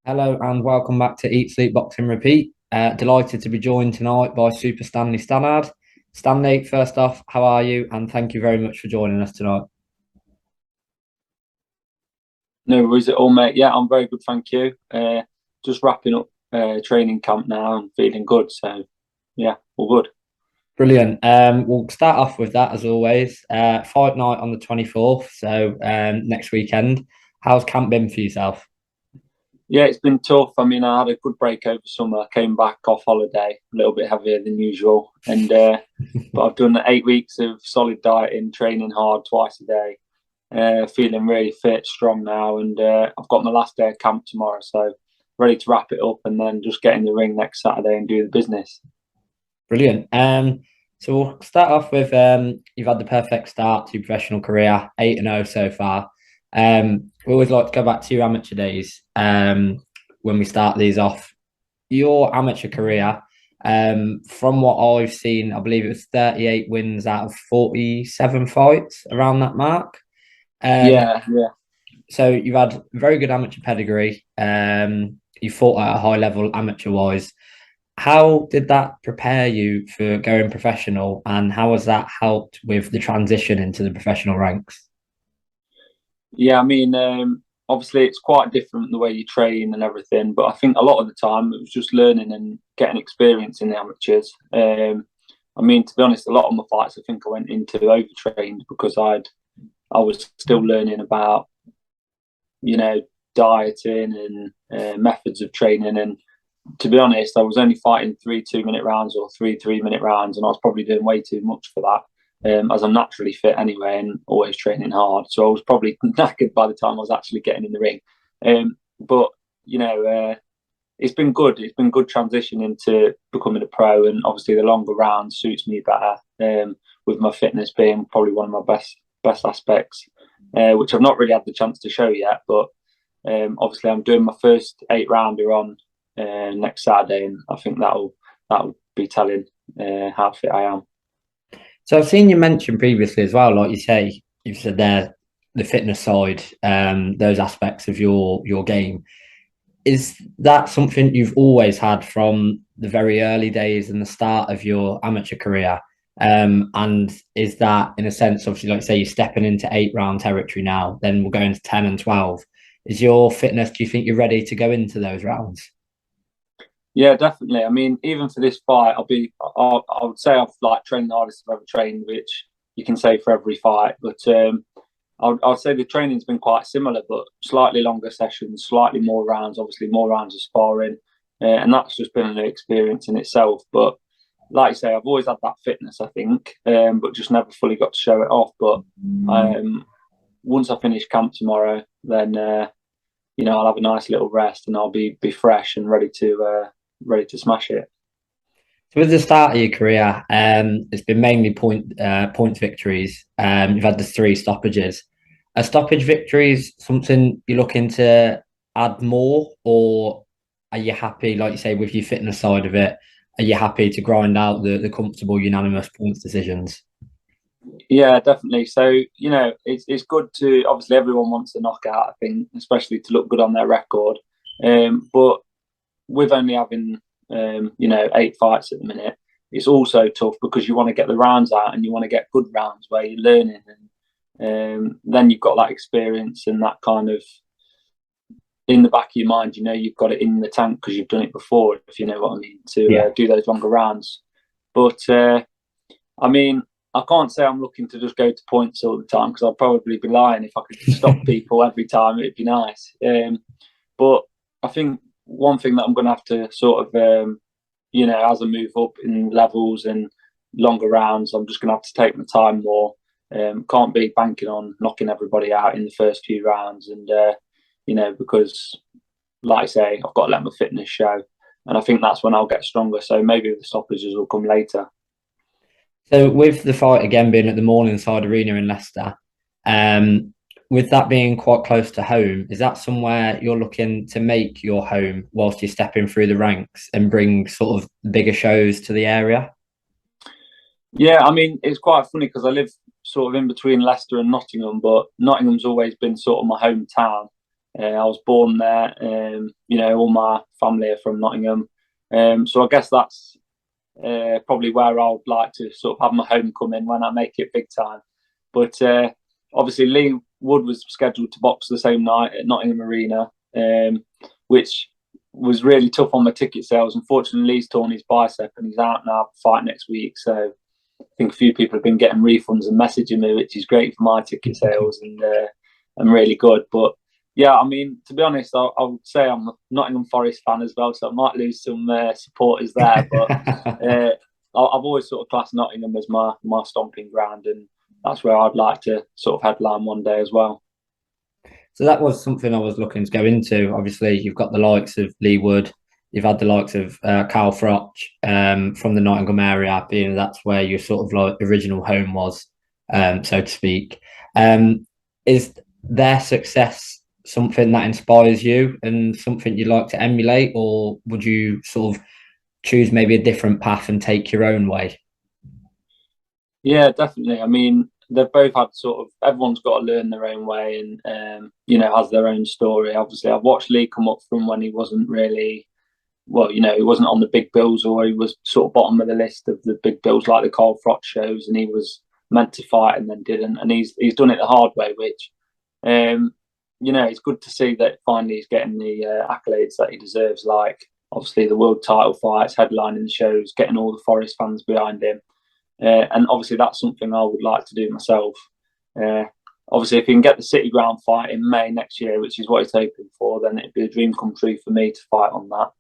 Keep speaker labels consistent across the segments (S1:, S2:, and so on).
S1: Hello and welcome back to Eat, Sleep, Boxing, Repeat. Delighted to be joined tonight by Super Stanley Stannard. Stanley, first off, how are you? And thank you very much for joining us tonight.
S2: No worries at all, mate. Yeah, I'm very good, thank you. Just wrapping up training camp now and feeling good. So, yeah, all good.
S1: Brilliant. We'll start off with that as always. Fight night on the 24th, so next weekend. How's camp been for yourself?
S2: Yeah, it's been tough. I mean, I had a good break over summer. Came back off holiday, a little bit heavier than usual, and but I've done 8 weeks of solid dieting, training hard twice a day. Feeling really fit, strong now, and I've got my last day of camp tomorrow, so ready to wrap it up and then just get in the ring next Saturday and do the business.
S1: Brilliant. So we'll start off with you've had the perfect start to your professional career, 8-0 so far. We always like to go back to your amateur days when we start these off. Your amateur career, from what I've seen, I believe it was 38 wins out of 47 fights around that mark. Um,
S2: Yeah, yeah.
S1: so you've had very good amateur pedigree. You fought at a high level amateur wise. How did that prepare you for going professional, and how has that helped with the transition into the professional ranks?
S2: Yeah, I mean, obviously it's quite different the way you train and everything, but I think a lot of the time it was just learning and getting experience in the amateurs. I mean, to be honest, a lot of my fights I think I went into overtrained because I was still learning about you know dieting and methods of training. And to be honest, I was only fighting 3 2-minute rounds or 3 3-minute rounds, and I was probably doing way too much for that. As I'm naturally fit anyway and always training hard, so I was probably knackered by the time I was actually getting in the ring. But it's been good. It's been good transition into becoming a pro, and obviously the longer rounds suits me better. With my fitness being probably one of my best aspects, which I've not really had the chance to show yet. But obviously, I'm doing my first 8 rounder on next Saturday, and I think that'll be telling how fit I am.
S1: So I've seen you mention previously as well, like you say, you've said there the fitness side, those aspects of your game. Is that something you've always had from the very early days and the start of your amateur career? And is that, in a sense, obviously, like say, you're stepping into 8 round territory now, then we'll go into 10 and 12. Is your fitness, do you think you're ready to go into those rounds?
S2: Yeah, definitely. I mean, even for this fight, I would say I've like trained the hardest I've ever trained, which you can say for every fight. But I'd say the training's been quite similar, but slightly longer sessions, slightly more rounds, obviously more rounds of sparring, and that's just been an experience in itself. But like I say, I've always had that fitness, I think, but just never fully got to show it off. But once I finish camp tomorrow, then I'll have a nice little rest and I'll be fresh and ready to smash it.
S1: So with the start of your career, it's been mainly points victories. You've had the 3 stoppages. Are stoppage victories something you're looking to add more, or are you happy, like you say, with your fitness side of it? Are you happy to grind out the comfortable unanimous points decisions?
S2: Yeah, definitely. So it's good to obviously everyone wants a knockout. I think, especially to look good on their record. But with only having 8 fights at the minute, it's also tough because you want to get the rounds out and you want to get good rounds where you're learning, and then you've got that experience and that kind of in the back of your mind. You've got it in the tank because you've done it before, if you know what I mean, to
S1: Yeah.
S2: do those longer rounds. But I mean, I can't say I'm looking to just go to points all the time because I'd probably be lying if I could stop people every time. It'd be nice. But I think one thing that I'm going to have to sort of, as I move up in levels and longer rounds, I'm just going to have to take my time more. Can't be banking on knocking everybody out in the first few rounds, and because, like I say, I've got to let my fitness show, and I think that's when I'll get stronger. So maybe the stoppages will come later.
S1: So with the fight again being at the Morningside Arena in Leicester, um, with that being quite close to home, is that somewhere you're looking to make your home whilst you're stepping through the ranks and bring sort of bigger shows to the area?
S2: Yeah, I mean, it's quite funny because I live sort of in between Leicester and Nottingham, but Nottingham's always been sort of my hometown. I was born there. All my family are from Nottingham. So I guess that's probably where I would like to sort of have my homecoming when I make it big time. But obviously, Lee Wood was scheduled to box the same night at Nottingham Arena, which was really tough on my ticket sales. Unfortunately, Lee's torn his bicep and he's out now for fight next week. So I think a few people have been getting refunds and messaging me, which is great for my ticket sales and really good. But yeah, I mean, to be honest, I would say I'm a Nottingham Forest fan as well, so I might lose some supporters there. But I've always sort of classed Nottingham as my stomping ground, and that's where I'd like to sort of headline one day as well.
S1: So that was something I was looking to go into. Obviously, you've got the likes of Lee Wood, you've had the likes of Carl Froch from the Nottingham area, being that's where your sort of like original home was, so to speak. Is their success something that inspires you and something you'd like to emulate, or would you sort of choose maybe a different path and take your own way?
S2: Yeah, definitely. I mean, they've both had sort of everyone's got to learn their own way and has their own story. Obviously, I've watched Lee come up from when he wasn't really well, he wasn't on the big bills or he was sort of bottom of the list of the big bills like the Carl Froch shows, and he was meant to fight and then didn't, and he's done it the hard way, which it's good to see that finally he's getting the accolades that he deserves, like obviously the world title fights, headlining the shows, getting all the Forest fans behind him. And obviously that's something I would like to do myself. Obviously, if he can get the City Ground fight in May next year, which is what he's hoping for, then it'd be a dream come true for me to fight on that.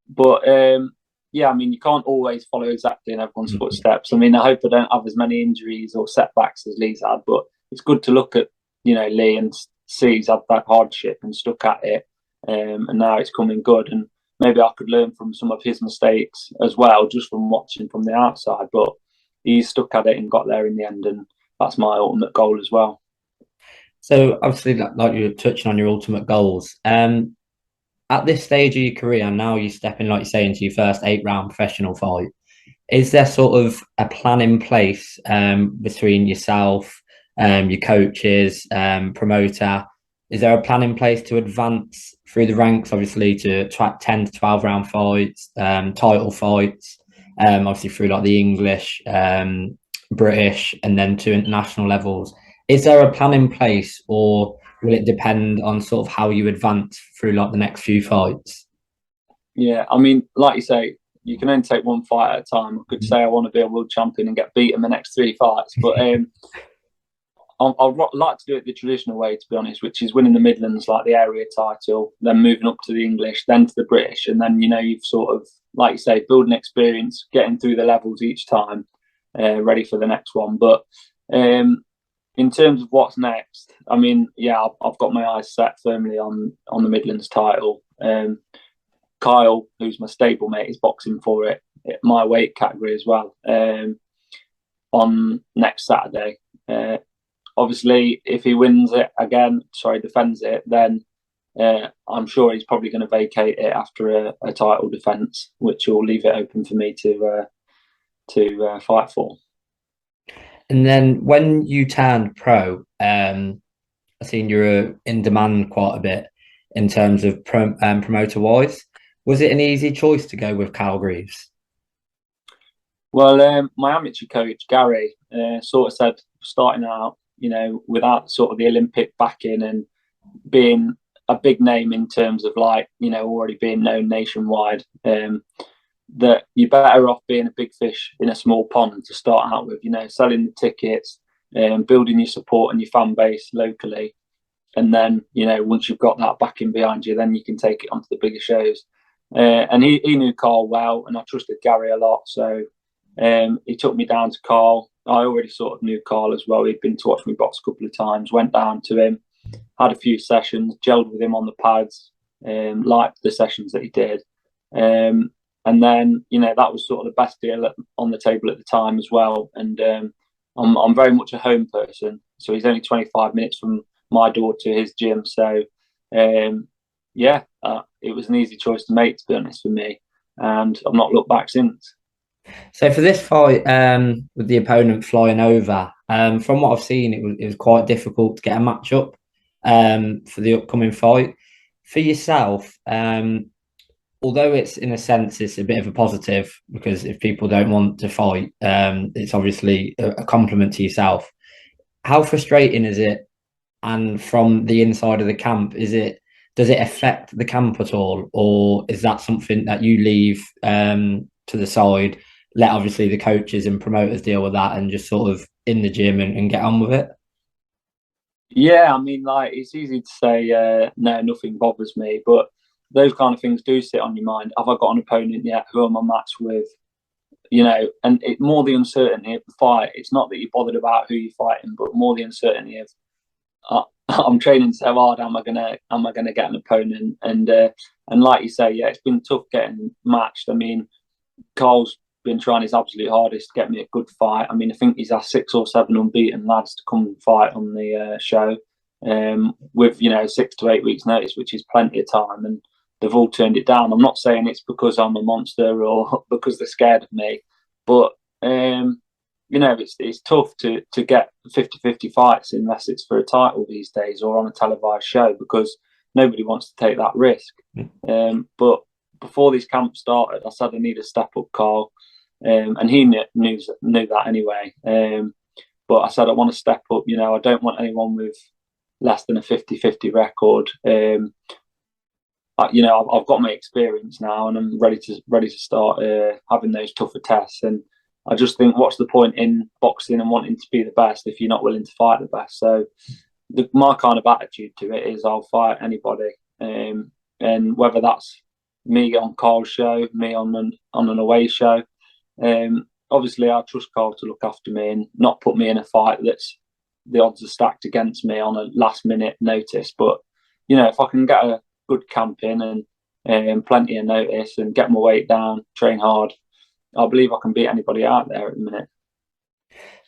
S2: But I mean, you can't always follow exactly in everyone's footsteps. I mean, I hope I don't have as many injuries or setbacks as Lee's had, but it's good to look at Lee and see he's had that hardship and stuck at it, and now it's coming good. And maybe I could learn from some of his mistakes as well, just from watching from the outside. But he's stuck at it and got there in the end, and that's my ultimate goal as well.
S1: So obviously, like you're touching on your ultimate goals. At this stage of your career, and now you're stepping, like you say, into your first 8-round professional fight. Is there sort of a plan in place between yourself, your coaches, promoter? Is there a plan in place to advance through the ranks, obviously, to track 10 to 12-round fights, title fights, obviously through like the English, British, and then to international levels? Is there a plan in place, or will it depend on sort of how you advance through like the next few fights?
S2: Yeah, I mean, like you say, you can only take one fight at a time. I could say I want to be a world champion and get beat in the next 3 fights, but I'd like to do it the traditional way, to be honest, which is winning the Midlands, like the area title, then moving up to the English, then to the British, and then you've sort of, like you say, building experience, getting through the levels each time, ready for the next one. But in terms of what's next, I mean, yeah, I've got my eyes set firmly on the Midlands title. Kyle, who's my stablemate, is boxing for it, my weight category as well, on next Saturday. Obviously, if he wins it again, defends it, then I'm sure he's probably going to vacate it after a title defence, which will leave it open for me to fight for.
S1: And then when you turned pro, I've seen you're in demand quite a bit in terms of promoter wise. Was it an easy choice to go with Cal Greaves?
S2: Well, my amateur coach Gary sort of said, starting out, without sort of the Olympic backing and being a big name in terms of already being known nationwide, that you're better off being a big fish in a small pond to start out with, selling the tickets, building your support and your fan base locally. And then, once you've got that backing behind you, then you can take it onto the bigger shows. And he knew Carl well, and I trusted Gary a lot. So he took me down to Carl. I already sort of knew Carl as well. He'd been to watch me box a couple of times, went down to him, had a few sessions, gelled with him on the pads, liked the sessions that he did. And then, that was sort of the best deal on the table at the time as well. And I'm very much a home person. So he's only 25 minutes from my door to his gym. So, it was an easy choice to make, to be honest, for me. And I've not looked back since.
S1: So for this fight, with the opponent flying over, from what I've seen, it was quite difficult to get a match up. for the upcoming fight. For yourself, although it's in a sense it's a bit of a positive because if people don't want to fight, it's obviously a compliment to yourself. How frustrating is it? And from the inside of the camp, does it affect the camp at all, or is that something that you leave to the side, let obviously the coaches and promoters deal with that, and just sort of in the gym and get on with it?
S2: Yeah, I mean, like it's easy to say no, nothing bothers me, but those kind of things do sit on your mind. Have I got an opponent yet? Who am I matched with? You know, and more the uncertainty of the fight. It's not that you're bothered about who you're fighting, but more the uncertainty of I'm training so hard. Am I gonna get an opponent? And like you say, yeah, it's been tough getting matched. I mean, Carl's been trying his absolute hardest to get me a good fight. I mean, I think he's asked 6 or 7 unbeaten lads to come and fight on the show, with 6 to 8 weeks notice, which is plenty of time, and they've all turned it down. I'm not saying it's because I'm a monster or because they're scared of me, but it's tough to get 50-50 fights unless it's for a title these days or on a televised show because nobody wants to take that risk. But before this camp started, I said I need to step up Carl, and he knew that anyway. But I said I want to step up. I don't want anyone with less than a 50-50 record. I've got my experience now, and I'm ready to start having those tougher tests. And I just think, what's the point in boxing and wanting to be the best if you're not willing to fight the best? So my kind of attitude to it is I'll fight anybody, and whether that's me on Carl's show, me on an away show. Obviously, I trust Carl to look after me and not put me in a fight that's the odds are stacked against me on a last minute notice. But if I can get a good camp in and plenty of notice and get my weight down, train hard, I believe I can beat anybody out there at the minute.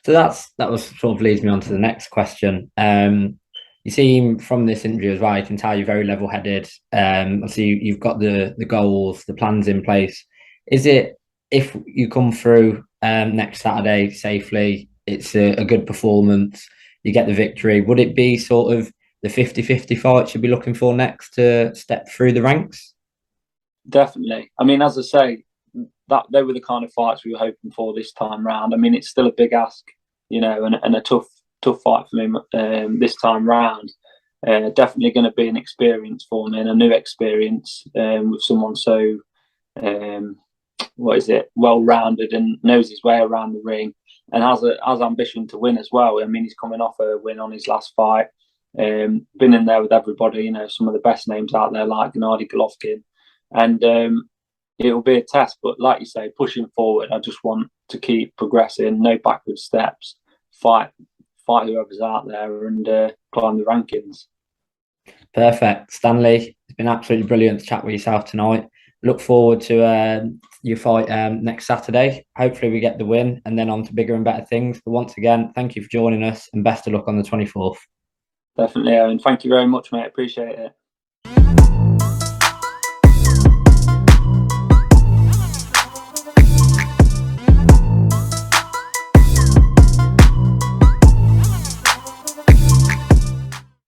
S1: So that was sort of leads me on to the next question. You seem from this interview as well, you can tell you're very level-headed. Obviously, you've got the goals, the plans in place. Is it, if you come through next Saturday safely, it's a good performance, you get the victory, would it be sort of the 50-50 fight you'd be looking for next to step through the ranks?
S2: Definitely. I mean, as I say, that they were the kind of fights we were hoping for this time round. I mean, it's still a big ask, and a tough fight for me this time round. Definitely going to be an experience for me and a new experience with someone so well-rounded and knows his way around the ring and has ambition to win as well. I mean, he's coming off a win on his last fight. Been in there with everybody, some of the best names out there like Gennady Golovkin, and it'll be a test. But like you say, pushing forward, I just want to keep progressing, no backward steps, fight whoever's out there and climb the rankings.
S1: Perfect. Stanley, it's been absolutely brilliant to chat with yourself tonight. Look forward to your fight next Saturday. Hopefully we get the win and then on to bigger and better things. But once again, thank you for joining us and best of luck on the 24th.
S2: Definitely, Owen. Thank you very much, mate. Appreciate it.